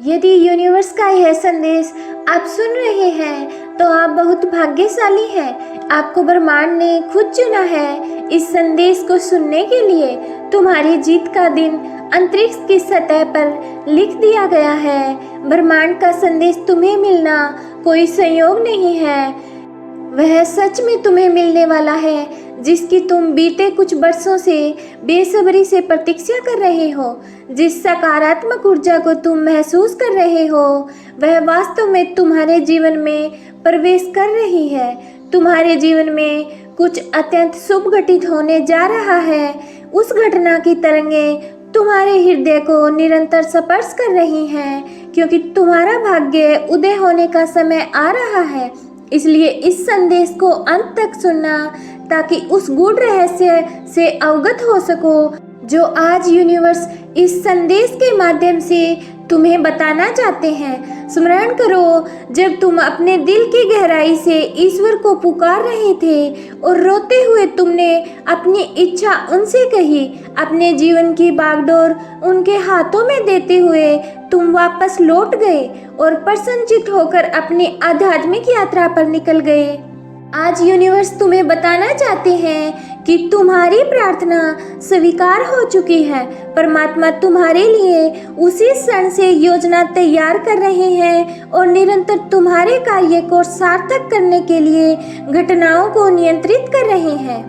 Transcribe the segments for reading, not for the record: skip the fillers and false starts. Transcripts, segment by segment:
यदि यूनिवर्स का यह संदेश आप सुन रहे हैं तो आप बहुत भाग्यशाली हैं। आपको ब्रह्मांड ने खुद चुना है इस संदेश को सुनने के लिए। तुम्हारी जीत का दिन अंतरिक्ष की सतह पर लिख दिया गया है। ब्रह्मांड का संदेश तुम्हें मिलना कोई संयोग नहीं है, वह सच में तुम्हें मिलने वाला है जिसकी तुम बीते कुछ वर्षों से बेसब्री से प्रतीक्षा कर रहे हो। जिस सकारात्मक ऊर्जा को तुम महसूस कर रहे हो वह वास्तव में तुम्हारे जीवन में प्रवेश कर रही है। तुम्हारे जीवन में कुछ अत्यंत शुभ घटित होने जा रहा है। उस घटना की तरंगें तुम्हारे हृदय को निरंतर स्पर्श कर रही हैं, क्योंकि तुम्हारा भाग्य उदय होने का समय आ रहा है। इसलिए इस संदेश को अंत तक सुनना ताकि उस गूढ़ रहस्य से अवगत हो सको जो आज यूनिवर्स इस संदेश के माध्यम से तुम्हें बताना चाहते हैं। स्मरण करो, जब तुम अपने दिल की गहराई से ईश्वर को पुकार रहे थे और रोते हुए तुमने अपनी इच्छा उनसे कही, अपने जीवन की बागडोर उनके हाथों में देते हुए तुम वापस लौट गए और प्रसन्नचित्त होकर अपनी आध्यात्मिक यात्रा पर निकल गए। आज यूनिवर्स तुम्हें बताना चाहते हैं कि तुम्हारी प्रार्थना स्वीकार हो चुकी है। परमात्मा तुम्हारे लिए उसी क्षण से योजना तैयार कर रहे हैं और निरंतर तुम्हारे कार्य को सार्थक करने के लिए घटनाओं को नियंत्रित कर रहे हैं।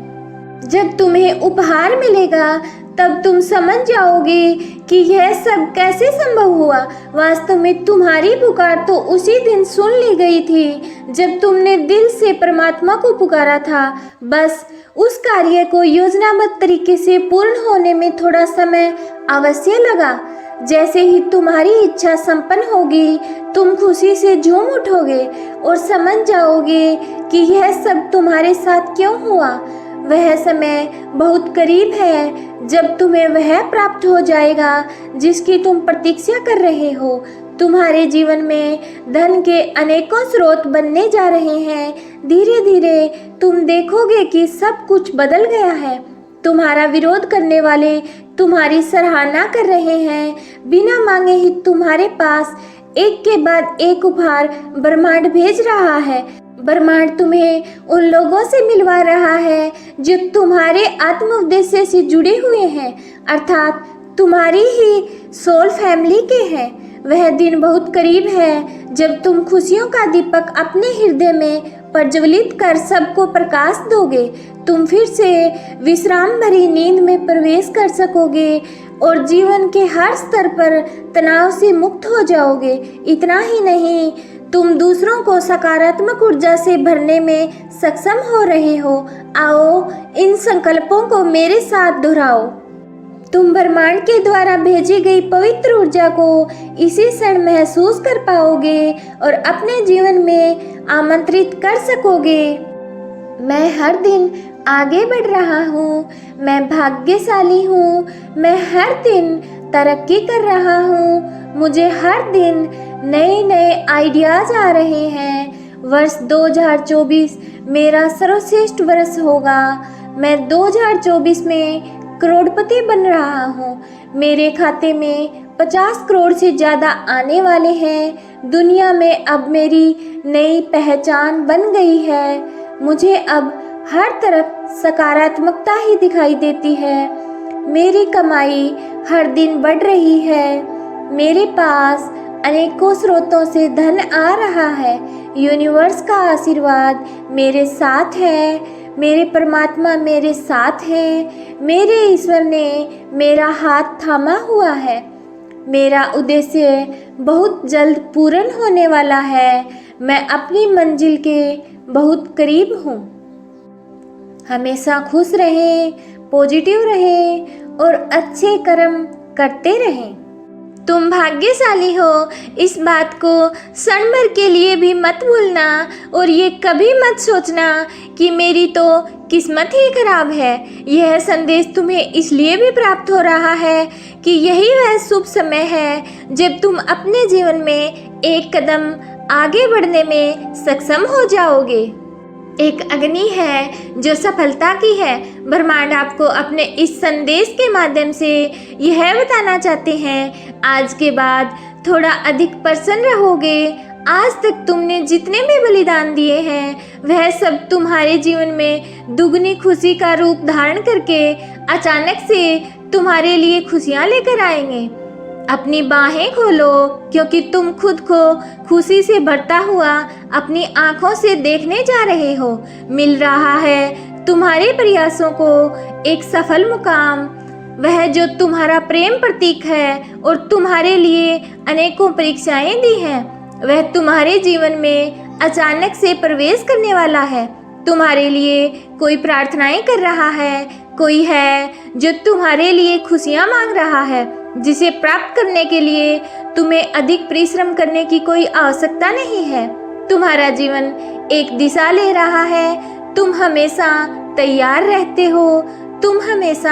जब तुम्हें उपहार मिलेगा तब तुम समझ जाओगे कि यह सब कैसे संभव हुआ। वास्तव में तुम्हारी पुकार तो उसी दिन सुन ली गई थी जब तुमने दिल से परमात्मा को पुकारा था। बस उस कार्य को योजनाबद्ध तरीके से पूर्ण होने में थोड़ा समय अवश्य लगा। जैसे ही तुम्हारी इच्छा संपन्न होगी तुम खुशी से झूम उठोगे और समझ जाओगे कि यह सब तुम्हारे साथ क्यों हुआ। वह समय बहुत करीब है जब तुम्हें वह प्राप्त हो जाएगा जिसकी तुम प्रतीक्षा कर रहे हो। तुम्हारे जीवन में धन के अनेकों स्रोत बनने जा रहे हैं। धीरे धीरे तुम देखोगे कि सब कुछ बदल गया है। तुम्हारा विरोध करने वाले तुम्हारी सराहना कर रहे हैं। बिना मांगे ही तुम्हारे पास एक के बाद एक उपहार ब्रह्मांड भेज रहा है। ब्रह्मांड तुम्हें उन लोगों से मिलवा रहा है जो तुम्हारे आत्म उद्देश्य से जुड़े हुए हैं, अर्थात तुम्हारी ही सोल फैमिली के हैं। वह दिन बहुत करीब है जब तुम खुशियों का दीपक अपने हृदय में प्रज्वलित कर सबको प्रकाश दोगे। तुम फिर से विश्राम भरी नींद में प्रवेश कर सकोगे और जीवन के हर स्तर पर तनाव से मुक्त हो जाओगे। इतना ही नहीं, तुम दूसरों को सकारात्मक ऊर्जा से भरने में सक्षम हो रहे हो। आओ इन संकल्पों को मेरे साथ दोहराओ। तुम ब्रह्मांड के द्वारा भेजी गई पवित्र ऊर्जा को इसी क्षण महसूस कर पाओगे और अपने जीवन में आमंत्रित कर सकोगे। मैं हर दिन आगे बढ़ रहा हूँ, मैं भाग्यशाली हूँ, मैं हर दिन तरक्की कर रहा हूँ, मुझे हर दिन नए नए आइडियाज आ रहे हैं। वर्ष 2024 मेरा सर्वश्रेष्ठ वर्ष होगा। मैं 2024 में करोड़पति बन रहा हूँ। मेरे खाते में 50 करोड़ से ज़्यादा आने वाले हैं। दुनिया में अब मेरी नई पहचान बन गई है। मुझे अब हर तरफ सकारात्मकता ही दिखाई देती है। मेरी कमाई हर दिन बढ़ रही है। मेरे पास अनेकों स्रोतों से धन आ रहा है। यूनिवर्स का आशीर्वाद मेरे साथ है। मेरे परमात्मा मेरे साथ हैं। मेरे ईश्वर ने मेरा हाथ थामा हुआ है। मेरा उद्देश्य बहुत जल्द पूर्ण होने वाला है। मैं अपनी मंजिल के बहुत करीब हूँ। हमेशा खुश रहें, पॉजिटिव रहें और अच्छे कर्म करते रहें। तुम भाग्यशाली हो, इस बात को क्षण भर के लिए भी मत भूलना और ये कभी मत सोचना कि मेरी तो किस्मत ही खराब है। यह संदेश तुम्हें इसलिए भी प्राप्त हो रहा है कि यही वह शुभ समय है जब तुम अपने जीवन में एक कदम आगे बढ़ने में सक्षम हो जाओगे। एक अग्नि है जो सफलता की है। ब्रह्मांड आपको अपने इस संदेश के माध्यम से यह बताना चाहते हैं, आज के बाद थोड़ा अधिक प्रसन्न रहोगे। आज तक तुमने जितने भी बलिदान दिए हैं वह सब तुम्हारे जीवन में दुगनी खुशी का रूप धारण करके अचानक से तुम्हारे लिए खुशियां लेकर आएंगे। अपनी बाहें खोलो, क्योंकि तुम खुद को खुशी से भरता हुआ अपनी आंखों से देखने जा रहे हो। मिल रहा है तुम्हारे प्रयासों को एक सफल मुकाम। वह जो तुम्हारा प्रेम प्रतीक है और तुम्हारे लिए अनेकों परीक्षाएं दी हैं, वह तुम्हारे जीवन में अचानक से प्रवेश करने वाला है। तुम्हारे लिए कोई प्रार्थनाएं कर रहा है, कोई है जो तुम्हारे लिए खुशियां मांग रहा है, जिसे प्राप्त करने के लिए तुम्हें अधिक परिश्रम करने की कोई आवश्यकता नहीं है। तुम्हारा जीवन एक दिशा ले रहा है। तुम हमेशा तैयार रहते हो, तुम हमेशा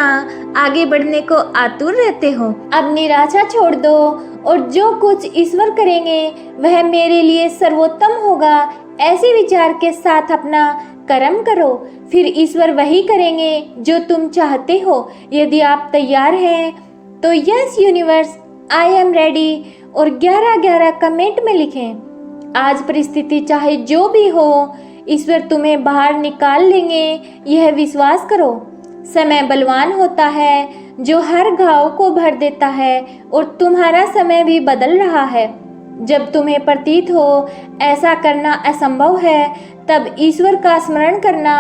आगे बढ़ने को आतुर रहते हो। अब निराशा छोड़ दो और जो कुछ ईश्वर करेंगे वह मेरे लिए सर्वोत्तम होगा, ऐसे विचार के साथ अपना कर्म करो। फिर ईश्वर वही करेंगे जो तुम चाहते हो। यदि आप तैयार हैं तो yes universe I am ready और 11-11 कमेंट में लिखें। आज परिस्थिति चाहे जो भी हो, ईश्वर तुम्हें बाहर निकाल लेंगे, यह विश्वास करो। समय बलवान होता है जो हर घाव को भर देता है और तुम्हारा समय भी बदल रहा है। जब तुम्हें प्रतीत हो ऐसा करना असंभव है, तब ईश्वर का स्मरण करना,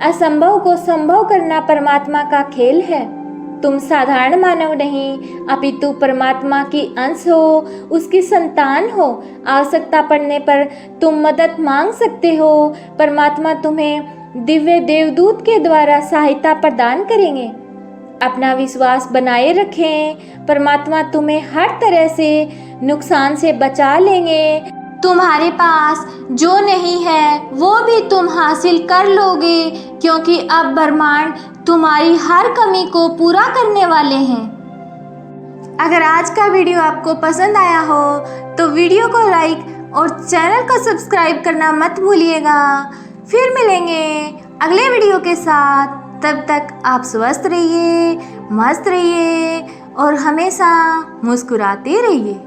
असंभव को संभव करना परमात्मा का खेल है। तुम साधारण मानव नहीं, अपितु परमात्मा की अंश हो, उसकी संतान हो। आवश्यकता पड़ने पर तुम मदद मांग सकते हो। परमात्मा तुम्हें दिव्य देवदूत के द्वारा सहायता प्रदान करेंगे। अपना विश्वास बनाए रखें। परमात्मा तुम्हें हर तरह से नुकसान से बचा लेंगे। तुम्हारे पास जो नहीं है वो भी तुम हासिल कर लोगे, क्योंकि अब ब्रह्मांड तुम्हारी हर कमी को पूरा करने वाले हैं। अगर आज का वीडियो आपको पसंद आया हो तो वीडियो को लाइक और चैनल को सब्सक्राइब करना मत भूलिएगा। फिर मिलेंगे अगले वीडियो के साथ। तब तक आप स्वस्थ रहिए, मस्त रहिए और हमेशा मुस्कुराते रहिए।